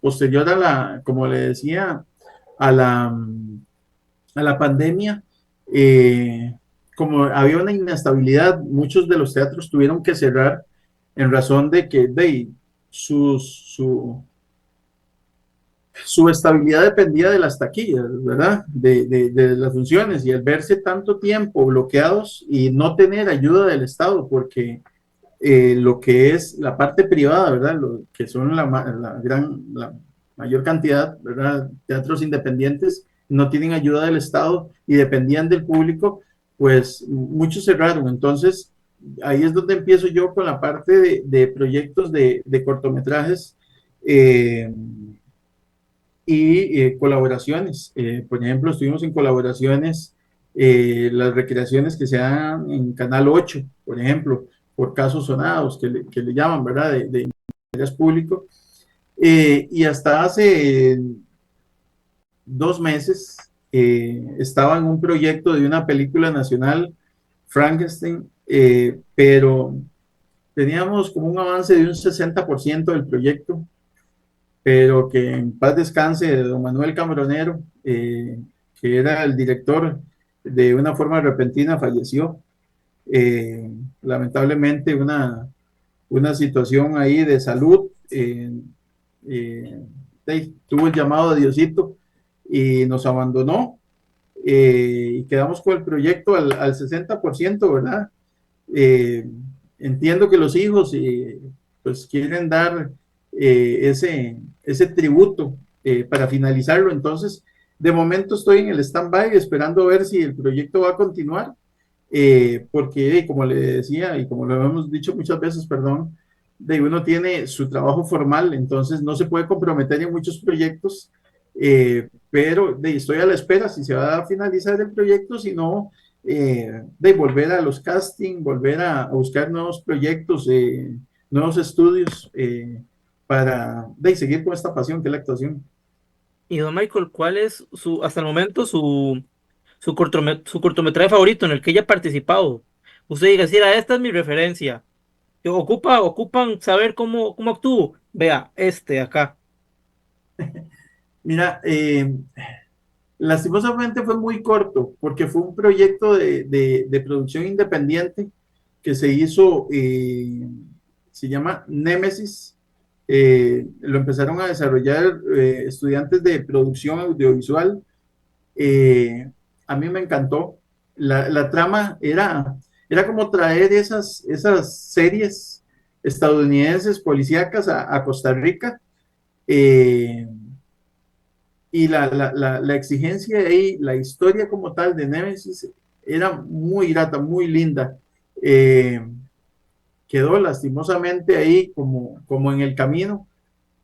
posterior a como le decía, a la pandemia, como había una inestabilidad, muchos de los teatros tuvieron que cerrar en razón de que su estabilidad dependía de las taquillas, ¿verdad? De las funciones y al verse tanto tiempo bloqueados y no tener ayuda del Estado, porque lo que es la parte privada, ¿verdad? Lo que son la mayor cantidad, ¿verdad? Teatros independientes no tienen ayuda del Estado y dependían del público, pues muchos cerraron. Entonces, ahí es donde empiezo yo con la parte de proyectos de cortometrajes y colaboraciones. Por ejemplo, estuvimos en colaboraciones, las recreaciones que se dan en Canal 8, por ejemplo, por casos sonados, que le llaman, ¿verdad? De interés público. Y hasta hace 2 meses estaba en un proyecto de una película nacional, Frankenstein, pero teníamos como un avance de un 60% del proyecto, pero que en paz descanse don Manuel Cambronero, que era el director, de una forma repentina falleció. Lamentablemente una situación ahí de salud, tuvo el llamado de Diosito y nos abandonó, y quedamos con el proyecto al 60%, ¿verdad? Eh, Entiendo que los hijos pues quieren dar ese tributo para finalizarlo. Entonces, de momento estoy en el stand-by esperando a ver si el proyecto va a continuar, porque como le decía y como lo hemos dicho muchas veces, perdón, uno tiene su trabajo formal, entonces no se puede comprometer en muchos proyectos, pero estoy a la espera si se va a finalizar el proyecto, si no, de volver a los casting, volver a buscar nuevos proyectos, nuevos estudios, para seguir con esta pasión que es la actuación. Y don Michael, ¿cuál es hasta el momento su cortometraje favorito en el que haya participado? Usted diga, sí, esta es mi referencia. Ocupan saber cómo actúo. Vea, este acá. Mira, lastimosamente fue muy corto porque fue un proyecto de producción independiente que se hizo, se llama Némesis. Lo empezaron a desarrollar estudiantes de producción audiovisual. A mí me encantó. La trama era como traer esas series estadounidenses policíacas a Costa Rica. Y la exigencia de ahí, la historia como tal de Nemesis era muy grata, muy linda. Quedó lastimosamente ahí como en el camino.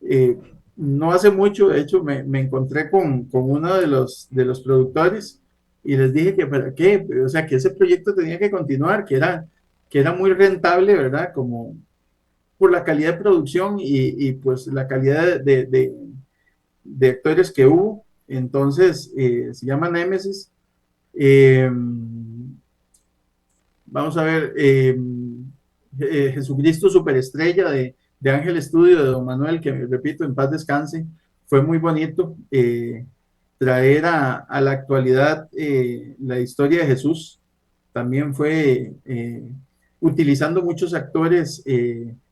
Eh, no hace mucho, de hecho, me encontré con uno de los productores y les dije que para qué, o sea, que ese proyecto tenía que continuar, que era muy rentable, ¿verdad? Como por la calidad de producción y pues la calidad de actores que hubo. Entonces, se llama Némesis. Eh, Vamos a ver, Jesucristo Superestrella de Ángel Estudio de don Manuel, que repito, en paz descanse. Fue muy bonito traer a la actualidad la historia de Jesús. También fue utilizando muchos actores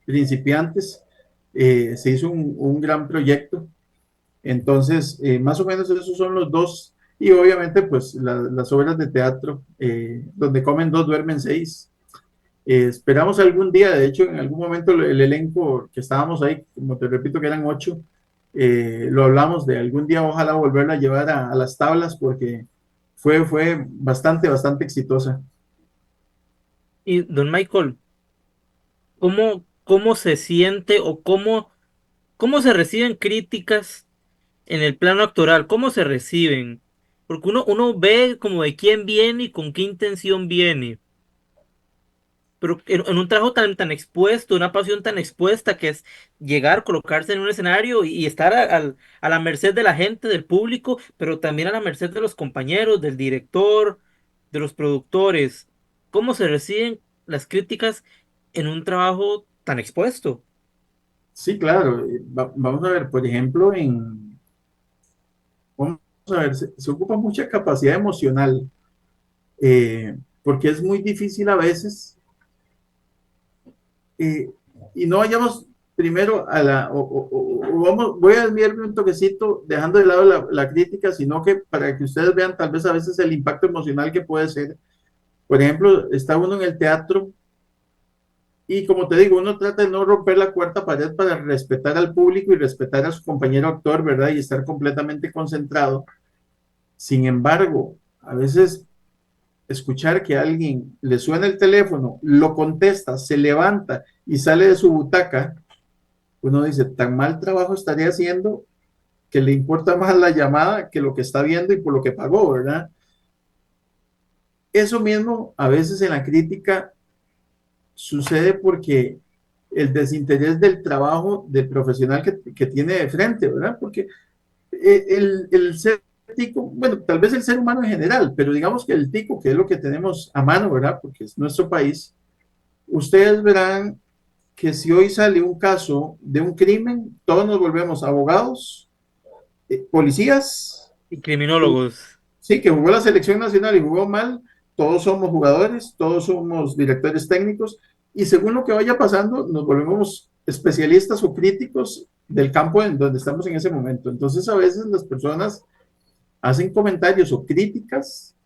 principiantes. Se hizo un gran proyecto. Entonces, más o menos esos son los dos. Y obviamente, pues las obras de teatro, donde comen dos, duermen seis. Esperamos algún día, de hecho, en algún momento el elenco que estábamos ahí, como te repito que eran 8, lo hablamos de algún día, ojalá volverla a llevar a las tablas, porque fue bastante exitosa. Y don Michael, ¿cómo se siente o cómo se reciben críticas en el plano actoral? ¿Cómo se reciben? Porque uno ve como de quién viene y con qué intención viene. Pero en un trabajo tan expuesto, una pasión tan expuesta que es llegar, colocarse en un escenario y estar a la merced de la gente, del público, pero también a la merced de los compañeros, del director, de los productores. ¿Cómo se reciben las críticas en un trabajo tan expuesto? Sí, claro. Vamos a ver, por ejemplo, vamos a ver, se ocupa mucha capacidad emocional, porque es muy difícil a veces, eh, y no vayamos primero a voy a desviarme un toquecito dejando de lado la crítica, sino que para que ustedes vean tal vez a veces el impacto emocional que puede ser. Por ejemplo, está uno en el teatro Y como te digo, uno trata de no romper la cuarta pared para respetar al público y respetar a su compañero actor, ¿verdad? Y estar completamente concentrado. Sin embargo, a veces escuchar que a alguien le suena el teléfono, lo contesta, se levanta y sale de su butaca, uno dice, tan mal trabajo estaría haciendo que le importa más la llamada que lo que está viendo y por lo que pagó, ¿verdad? Eso mismo a veces en la crítica sucede porque el desinterés del trabajo del profesional que tiene de frente, ¿verdad? Porque el ser tico, bueno, tal vez el ser humano en general, pero digamos que el tico, que es lo que tenemos a mano, ¿verdad? Porque es nuestro país, ustedes verán que si hoy sale un caso de un crimen, todos nos volvemos abogados, policías, Y criminólogos. sí, que jugó la selección nacional y jugó mal, todos somos jugadores, todos somos directores técnicos, y según lo que vaya pasando, nos volvemos especialistas o críticos del campo en donde estamos en ese momento. Entonces, a veces las personas hacen comentarios o críticas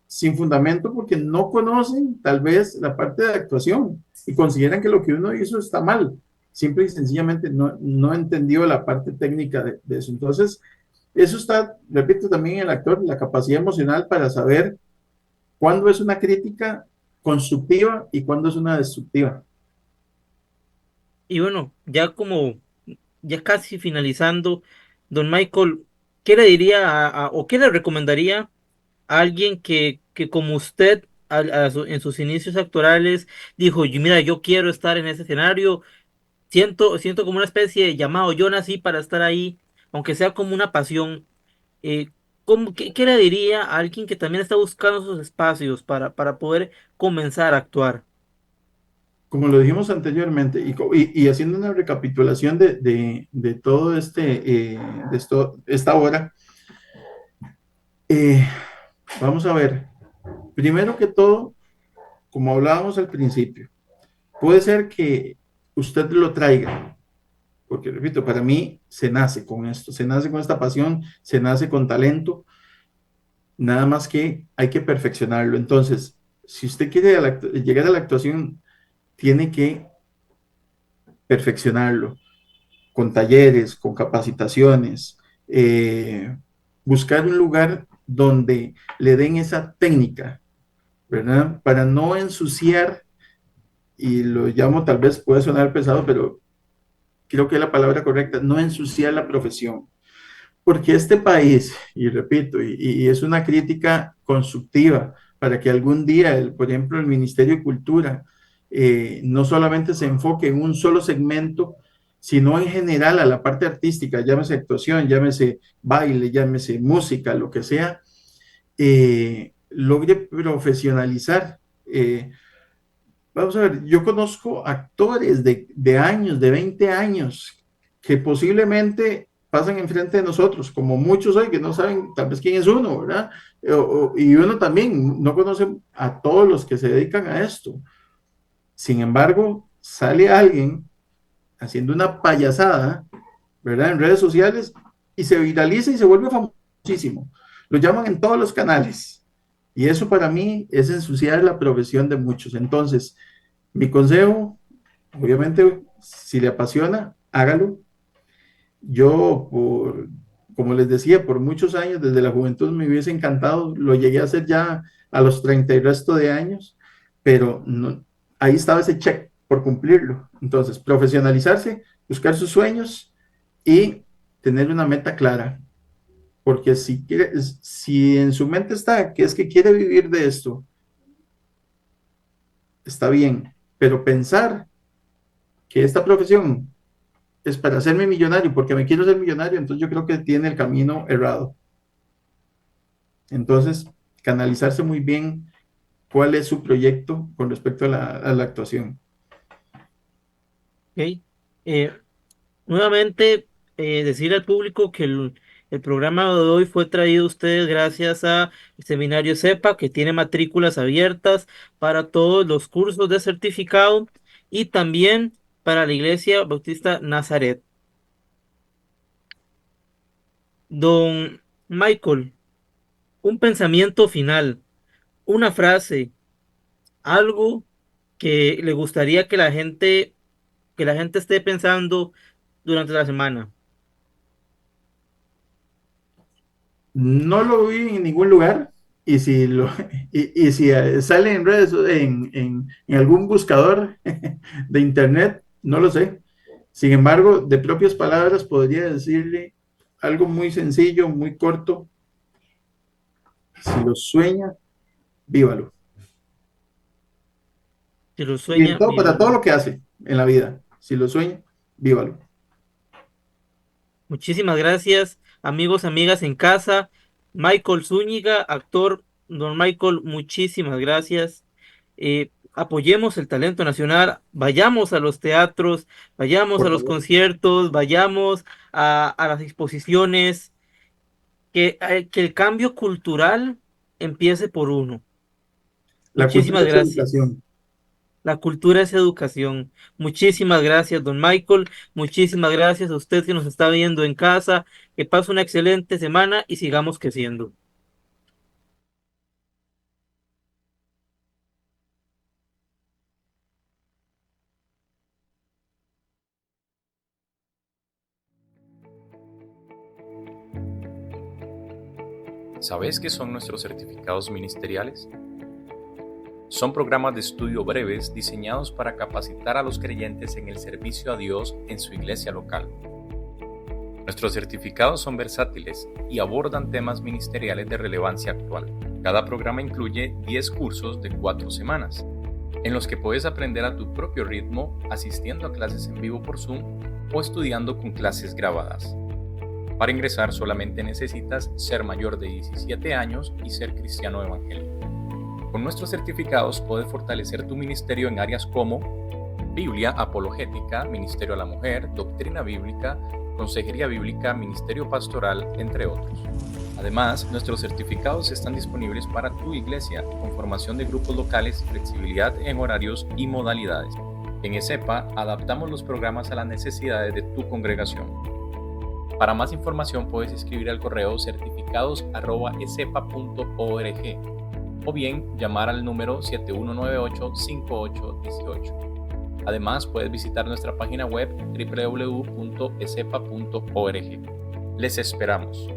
sin fundamento porque no conocen tal vez la parte de actuación y consideran que lo que uno hizo está mal. Simple y sencillamente no entendió la parte técnica de eso. Entonces, eso está, repito, también en el actor, la capacidad emocional para saber cuándo es una crítica constructiva y cuándo es una destructiva. Y bueno, ya casi finalizando, don Michael, ¿qué le diría o qué le recomendaría a alguien que como usted en sus inicios actorales dijo, Mira, yo quiero estar en ese escenario, siento como una especie de llamado, yo nací para estar ahí, aunque sea como una pasión? eh, qué le diría a alguien que también está buscando esos espacios para poder comenzar a actuar? Como lo dijimos anteriormente, y haciendo una recapitulación de todo esta hora, eh, vamos a ver, primero que todo, como hablábamos al principio, puede ser que usted lo traiga, porque repito, para mí se nace con esto, se nace con esta pasión, se nace con talento, nada más que hay que perfeccionarlo. Entonces, si usted quiere llegar a la actuación, tiene que perfeccionarlo con talleres, con capacitaciones, buscar un lugar donde le den esa técnica, ¿verdad? Para no ensuciar, y lo llamo, tal vez puede sonar pesado, pero creo que es la palabra correcta, no ensuciar la profesión. Porque este país, y repito, y es una crítica constructiva para que algún día, por ejemplo, el Ministerio de Cultura no solamente se enfoque en un solo segmento, sino en general a la parte artística, llámese actuación, llámese baile, llámese música, lo que sea, logre profesionalizar. Vamos a ver, yo conozco actores de años, de 20 años, que posiblemente pasan enfrente de nosotros, como muchos hoy que no saben tal vez quién es uno, ¿verdad? Y uno también no conoce a todos los que se dedican a esto. Sin embargo, sale alguien haciendo una payasada, ¿verdad? En redes sociales y se viraliza y se vuelve famosísimo. Lo llaman en todos los canales. Y eso para mí es ensuciar la profesión de muchos. Entonces, mi consejo, obviamente, si le apasiona, hágalo. Yo, como les decía, por muchos años, desde la juventud me hubiese encantado, lo llegué a hacer ya a los 30 y resto de años, pero no, ahí estaba ese check por cumplirlo. Entonces, profesionalizarse, buscar sus sueños y tener una meta clara. Porque si en su mente está que es que quiere vivir de esto, está bien, pero pensar que esta profesión es para hacerme millonario, porque me quiero ser millonario, entonces yo creo que tiene el camino errado. Entonces, canalizarse muy bien cuál es su proyecto con respecto a la actuación. ¿Ok? Eh, Nuevamente, decir al público que el programa de hoy fue traído a ustedes gracias a el Seminario CEPA, que tiene matrículas abiertas para todos los cursos de certificado y también para la Iglesia Bautista Nazaret. Don Michael, un pensamiento final, una frase, algo que le gustaría que la gente esté pensando durante la semana? No lo vi en ningún lugar y si, y si sale en redes, en algún buscador de internet, no lo sé. Sin embargo, de propias palabras podría decirle algo muy sencillo, muy corto. Si lo sueña, vívalo. Si lo Y en sueña, todo, para todo vívalo. lo que hace en la vida, si lo sueña, vívalo. Muchísimas gracias, amigos, amigas en casa. Michael Zúñiga, actor, don Michael, muchísimas gracias. Apoyemos el talento nacional, vayamos a los teatros, vayamos a Por los favor. conciertos, vayamos a las exposiciones, que el cambio cultural empiece por uno. La cultura Muchísimas es gracias. educación. La cultura es educación. Muchísimas gracias, don Michael. Muchísimas gracias a usted que nos está viendo en casa. Que pase una excelente semana y sigamos creciendo. ¿Sabes qué son nuestros certificados ministeriales? Son programas de estudio breves diseñados para capacitar a los creyentes en el servicio a Dios en su iglesia local. Nuestros certificados son versátiles y abordan temas ministeriales de relevancia actual. Cada programa incluye 10 cursos de 4 semanas, en los que puedes aprender a tu propio ritmo, asistiendo a clases en vivo por Zoom o estudiando con clases grabadas. Para ingresar solamente necesitas ser mayor de 17 años y ser cristiano evangélico. Con nuestros certificados puedes fortalecer tu ministerio en áreas como Biblia, apologética, ministerio a la mujer, doctrina bíblica, consejería bíblica, ministerio pastoral, entre otros. Además, nuestros certificados están disponibles para tu iglesia, con formación de grupos locales, flexibilidad en horarios y modalidades. En ESEPA adaptamos los programas a las necesidades de tu congregación. Para más información puedes escribir al correo certificados@esepa.org o bien llamar al número 7198-5818. Además, puedes visitar nuestra página web www.esepa.org. Les esperamos.